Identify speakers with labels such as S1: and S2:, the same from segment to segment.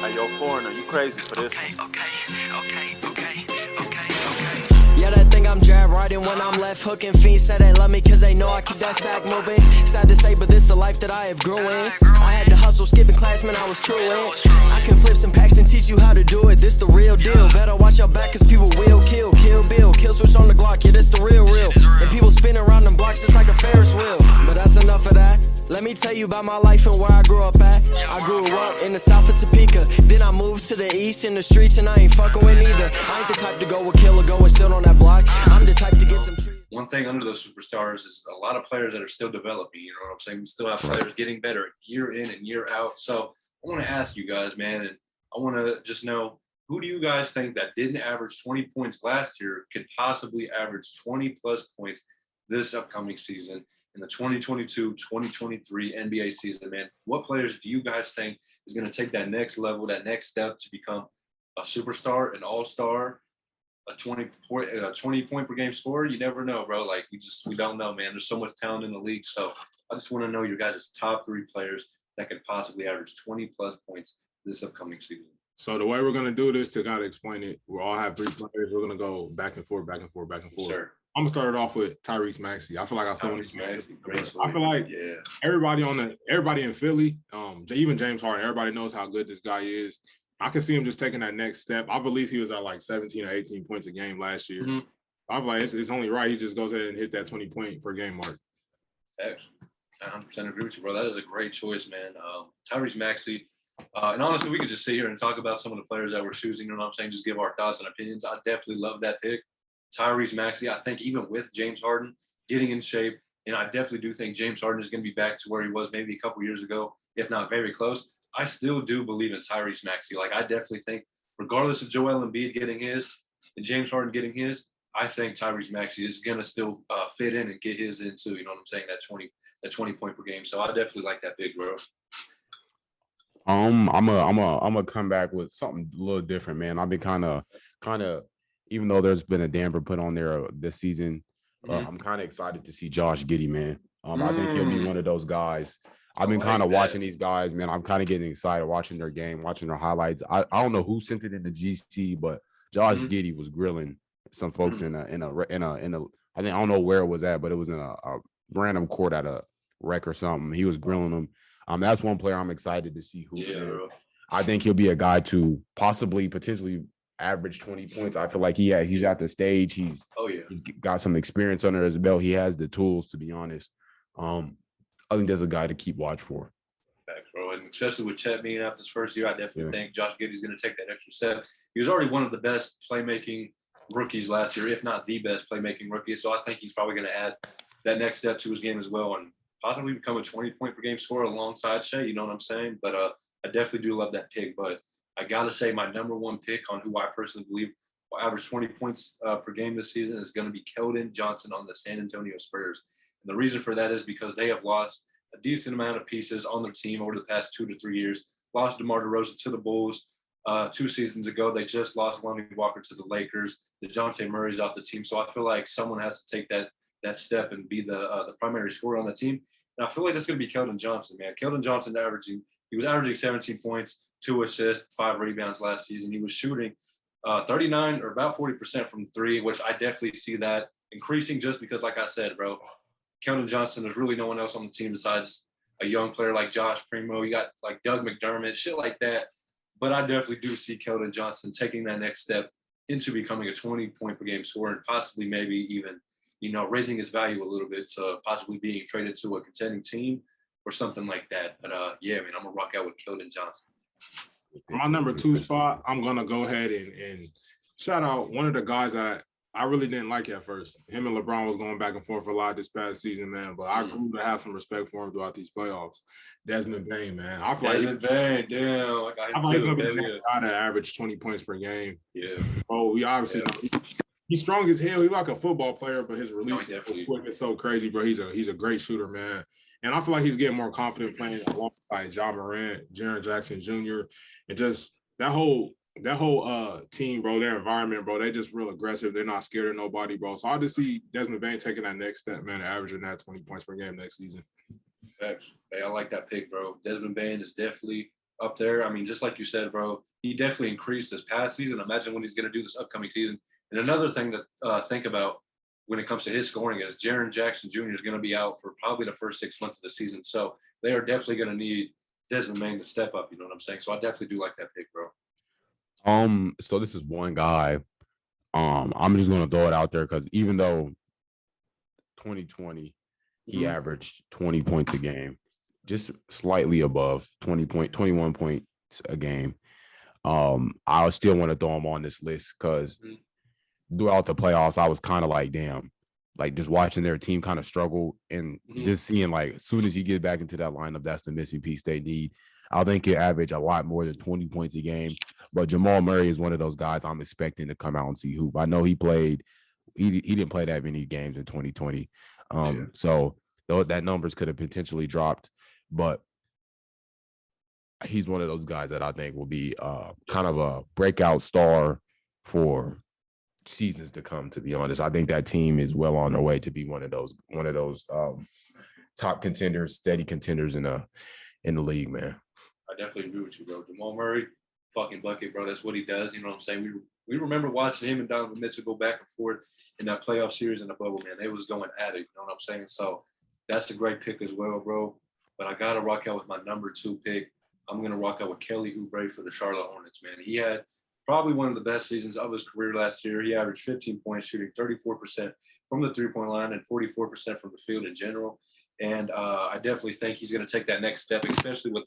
S1: Hey, yo, foreigner, you crazy for this one.
S2: Yeah, they think I'm jab riding when I'm left hooking. Fiends say they love me cause they know I keep that sack moving. Sad to say, but this the life that I have grew in. I had to hustle, skipping class, man, I was true in. I can flip some packs and teach you how to do it. This the real deal. Better watch your back cause people will kill. Kill Bill, kill switch on the Glock. Yeah, this the real. And people spin around them blocks just like a Ferris wheel. But that's enough of that. Let me tell you about my life and where I grew up at. I grew up in the south of Topeka. Then I moved to the east in the streets and I ain't fucking with neither. I ain't the type to go with killer, go and sit on that block. I'm the type to get some trees.
S3: One thing under those superstars is a lot of players that are still developing. You know what I'm saying? We still have players getting better year in and year out. So I want to ask you guys, man, and I want to just know, who do you guys think that didn't average 20 points last year could possibly average 20-plus points this upcoming season in the 2022-2023 NBA season, man? What players do you guys think is going to take that next level, that next step to become a superstar, an all-star, a 20-point per game scorer? You never know, bro. Like, we don't know, man. There's so much talent in the league. So I just want to know your guys' top 3 players that could possibly average 20-plus points this upcoming season.
S4: So the way we're going to do this, to kind of explain it, we'll all have 3 players. We're going to go back and forth.
S3: Sure.
S4: I'm going to start it off with Tyreese Maxey. I feel like I still want to I feel like
S3: yeah,
S4: everybody in Philly, even James Harden, everybody knows how good this guy is. I can see him just taking that next step. I believe he was at like 17 or 18 points a game last year.
S3: Mm-hmm.
S4: I feel like it's only right he just goes ahead and hits that 20-point per game mark.
S3: Thanks. I 100% agree with you, bro. That is a great choice, man. Tyrese Maxey. And honestly, we could just sit here and talk about some of the players that we're choosing. You know what I'm saying? Just give our thoughts and opinions. I definitely love that pick. Tyrese Maxey, I think even with James Harden getting in shape, and I definitely do think James Harden is going to be back to where he was maybe a couple years ago, if not very close. I still do believe in Tyreese Maxey. Like, I definitely think, regardless of Joel Embiid getting his and James Harden getting his, I think Tyreese Maxey is going to still fit in and get his into, you know what I'm saying, that 20 point per game. So I definitely like that big, bro.
S5: I'm gonna come back with something a little different, man. I've been kind of, even though there's been a damper put on there this season, I'm kind of excited to see Josh Giddey, man. I think he'll be one of those guys. I've been kind of watching these guys, man. I'm kind of getting excited watching their game, watching their highlights. I don't know who sent it in the GC, but Josh Giddey was grilling some folks in a I don't know where it was at, but it was in a random court at a rec or something. He was grilling them. That's one player I'm excited to see who. Yeah, I think he'll be a guy to potentially average 20 points. I feel like he's at the stage. He's got some experience under his belt. He has the tools, to be honest. I think there's a guy to keep watch for.
S3: Thanks, bro. And especially with Chet being out this first year, I definitely think Josh Giddey's going to take that extra step. He was already one of the best playmaking rookies last year, if not the best playmaking rookie. So I think he's probably going to add that next step to his game as well and possibly become a 20-point per game scorer alongside Shea. You know what I'm saying? But I definitely do love that pick. But I got to say my number one pick on who I personally believe will average 20 points per game this season is going to be Keldon Johnson on the San Antonio Spurs. And the reason for that is because they have lost a decent amount of pieces on their team over the past 2 to 3 years. Lost DeMar DeRozan to the Bulls 2 seasons ago. They just lost Lonnie Walker to the Lakers. DeJounte Murray's off the team. So I feel like someone has to take that step and be the primary scorer on the team. And I feel like that's going to be Keldon Johnson, man. Keldon Johnson he was averaging 17 points, 2 assists, 5 rebounds last season. He was shooting 39 or about 40% from 3, which I definitely see that increasing just because, like I said, bro, Keldon Johnson, there's really no one else on the team besides a young player like Josh Primo. You got like Doug McDermott, shit like that. But I definitely do see Keldon Johnson taking that next step into becoming a 20-point per game scorer and possibly maybe even, raising his value a little bit to possibly being traded to a contending team or something like that. But yeah, man, I'm gonna rock out with Keldon Johnson.
S4: My number 2 spot, I'm gonna go ahead and shout out one of the guys that I really didn't like at first. Him and LeBron was going back and forth a lot this past season, man. But I grew to have some respect for him throughout these playoffs. Desmond Bane, man. I feel
S3: Desmond Bane, damn.
S4: I feel he's gonna be the next guy to average 20 points per game.
S3: Yeah.
S4: Oh, we obviously he's strong as hell. He's like a football player, but his release is so crazy, bro. He's a great shooter, man. And I feel like he's getting more confident playing alongside Ja Morant, Jaren Jackson Jr., and just that whole team, bro, their environment, bro, they just real aggressive. They're not scared of nobody, bro. So I just see Desmond Bane taking that next step, man, averaging that 20 points per game next season.
S3: Hey, I like that pick, bro. Desmond Bane is definitely up there. I mean, just like you said, bro, he definitely increased this past season. Imagine what he's going to do this upcoming season. And another thing to think about when it comes to his scoring is Jaren Jackson Jr. is going to be out for probably the first 6 months of the season. So they are definitely going to need Desmond Bane to step up. You know what I'm saying? So I definitely do like that pick, bro.
S5: So this is one guy. I'm just gonna throw it out there because even though 2020 he averaged 20 points a game, just slightly above 21 points a game. I still want to throw him on this list because throughout the playoffs, I was kind of like, damn, like just watching their team kind of struggle and just seeing like as soon as you get back into that lineup, that's the missing piece they need. I think he'll average a lot more than 20 points a game. But Jamal Murray is one of those guys I'm expecting to come out and see hoop. I know he didn't play that many games in 2020. So that numbers could have potentially dropped, but he's one of those guys that I think will be kind of a breakout star for seasons to come, to be honest. I think that team is well on their way to be one of those top contenders, steady contenders in the league, man.
S3: I definitely agree with you, bro. Jamal Murray, fucking bucket, bro. That's what he does. You know what I'm saying? We remember watching him and Donovan Mitchell go back and forth in that playoff series in the bubble, man. They was going at it. You know what I'm saying? So that's a great pick as well, bro. But I gotta rock out with my number 2 pick. I'm gonna rock out with Kelly Oubre for the Charlotte Hornets, man. He had probably one of the best seasons of his career last year. He averaged 15 points, shooting 34% from the three-point line and 44% from the field in general. And I definitely think he's going to take that next step, especially with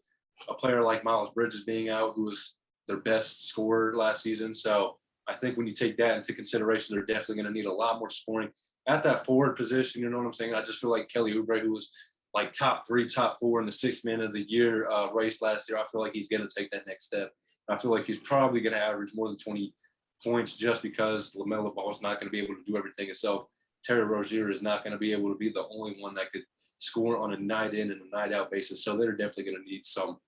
S3: a player like Miles Bridges being out, who was their best scorer last season. So I think when you take that into consideration, they're definitely going to need a lot more scoring at that forward position. You know what I'm saying? I just feel like Kelly Oubre, who was like top 3, top 4 in the 6th man of the year race last year, I feel like he's going to take that next step. I feel like he's probably going to average more than 20 points just because LaMelo Ball is not going to be able to do everything himself. Terry Rozier is not going to be able to be the only one that could score on a night in and a night out basis. So they're definitely going to need some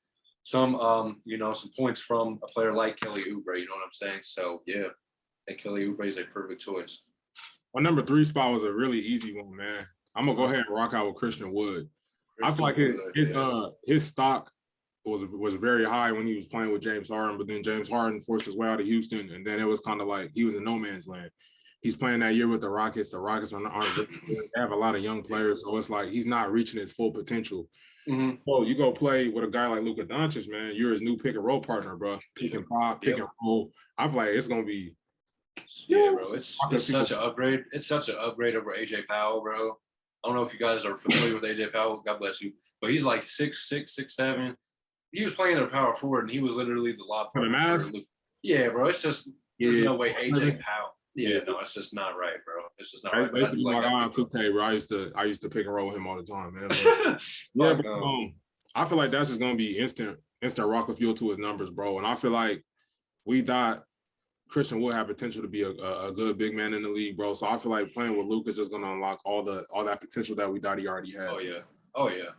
S3: points from a player like Kelly Oubre. You know what I'm saying? So yeah, I think Kelly Oubre is a perfect choice.
S4: My number 3 spot was a really easy one, man. I'm gonna go ahead and rock out with Christian Wood. I feel like his stock was very high when he was playing with James Harden, but then James Harden forced his way out of Houston, and then it was kind of like he was in no man's land. He's playing that year with the Rockets. The Rockets aren't they have a lot of young players, so it's like he's not reaching his full potential. So you go play with a guy like Luka Doncic, man. You're his new pick and roll partner, bro. Pick and pop, pick and roll. I feel like it's gonna be.
S3: Yeah, bro. It's such an upgrade. It's such an upgrade over AJ Powell, bro. I don't know if you guys are familiar with AJ Powell. God bless you, but he's like 6'6", 6'7". He was playing at a power forward, and he was literally the lob partner. Yeah, bro. It's just there's no way AJ Powell. Yeah, no, it's just not right, bro. It's just not right.
S4: That's my guy on 2K, bro. I used to pick and roll with him all the time, man. But, I feel like that's just gonna be instant rocket fuel to his numbers, bro. And I feel like we thought Christian Wood had potential to be a good big man in the league, bro. So I feel like playing with Luka is just gonna unlock all that potential that we thought he already had.
S3: Oh yeah.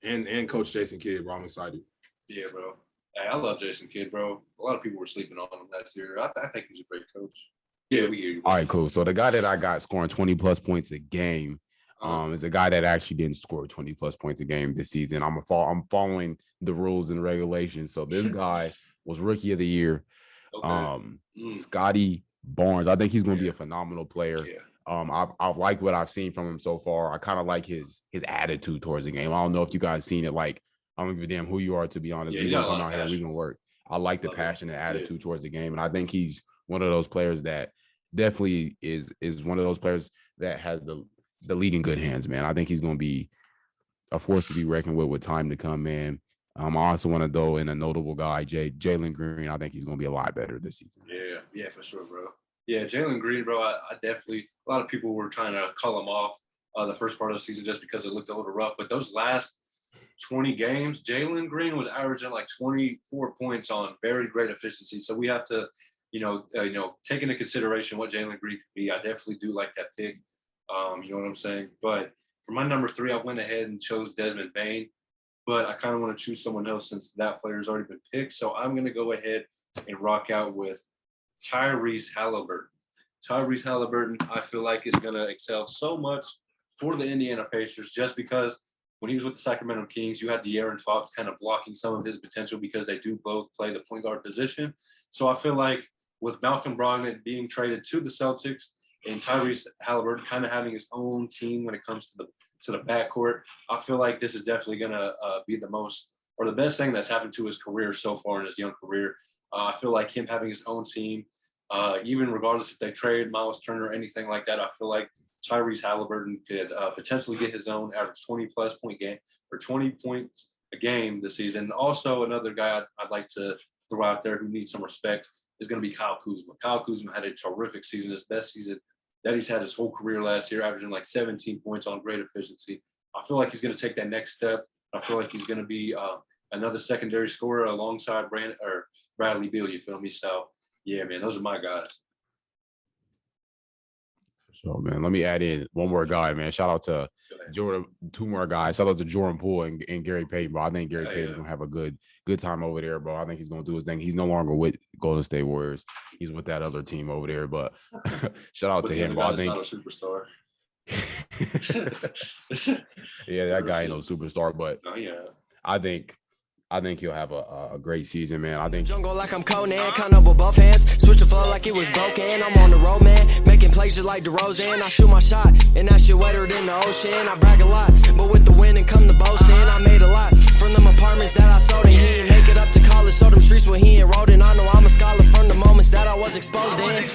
S4: And Coach Jason Kidd, bro. I'm excited.
S3: Yeah, bro. Hey, I love Jason Kidd, bro. A lot of people were sleeping on him last year. I think he's a great coach. Yeah, we hear you.
S5: All right, cool. So the guy that I got scoring 20-plus points a game is a guy that actually didn't score 20-plus points a game this season. I'm following the rules and regulations. So this guy was Rookie of the Year. Scotty Barnes. I think he's going to be a phenomenal player. Yeah. I like what I've seen from him so far. I kind of like his attitude towards the game. I don't know if you guys seen it. Like, I don't give a damn who you are, to be honest.
S3: Yeah,
S5: we gonna come out here, we gonna work. I like the passion and attitude towards the game, and I think he's one of those players that definitely is one of those players that has the lead in good hands, man. I think he's gonna be a force to be reckoned with time to come, man. I also want to throw in a notable guy, Jalen Green. I think he's gonna be a lot better this season.
S3: Yeah, for sure, bro. Yeah, Jalen Green, bro. I definitely. A lot of people were trying to call him off the first part of the season just because it looked a little rough, but those last 20 games, Jalen Green was averaging like 24 points on very great efficiency. So we have to, take into consideration what Jalen Green could be. I definitely do like that pick. You know what I'm saying? But for my number 3, I went ahead and chose Desmond Bane, but I kind of want to choose someone else since that player's already been picked. So I'm going to go ahead and rock out with Tyreese Halliburton. Tyreese Halliburton, I feel like, is going to excel so much for the Indiana Pacers just because when he was with the Sacramento Kings, you had De'Aaron Fox kind of blocking some of his potential because they do both play the point guard position. So I feel like with Malcolm Brogdon being traded to the Celtics and Tyrese Halliburton kind of having his own team when it comes to the backcourt, I feel like this is definitely going to be the best thing that's happened to his career so far in his young career. I feel like him having his own team, even regardless if they trade Miles Turner or anything like that, I feel like Tyreese Halliburton could potentially get his own average 20-plus point game or 20 points a game this season. Also, another guy I'd like to throw out there who needs some respect is going to be Kyle Kuzma. Kyle Kuzma had a terrific season, his best season that he's had his whole career last year, averaging like 17 points on great efficiency. I feel like he's going to take that next step. I feel like he's going to be another secondary scorer alongside Bradley Beal, you feel me? So, yeah, man, those are my guys.
S5: So, man, let me add in one more guy, man. Shout out to Jordan, two more guys. Shout out to Jordan Poole and Gary Payton, bro. I think Gary Payton's going to have a good time over there, bro. I think he's going to do his thing. He's no longer with Golden State Warriors. He's with that other team over there, but shout out to him, bro. I think
S3: not a superstar.
S5: Yeah, that guy ain't no superstar, but
S3: yeah.
S5: I think he'll have a great season, man. I think
S2: jungle like I'm Conan, count up with both hands, switch the flow like it was broken. I'm on the road, man, making plays just like DeRozan. I shoot my shot, and that shit wetter than the ocean. I brag a lot, but with the wind and come the boasting. I made a lot from them apartments that I sold, and he didn't make it up to college, so them streets where he enrolled in. I know I'm a scholar from the moments that I was exposed in.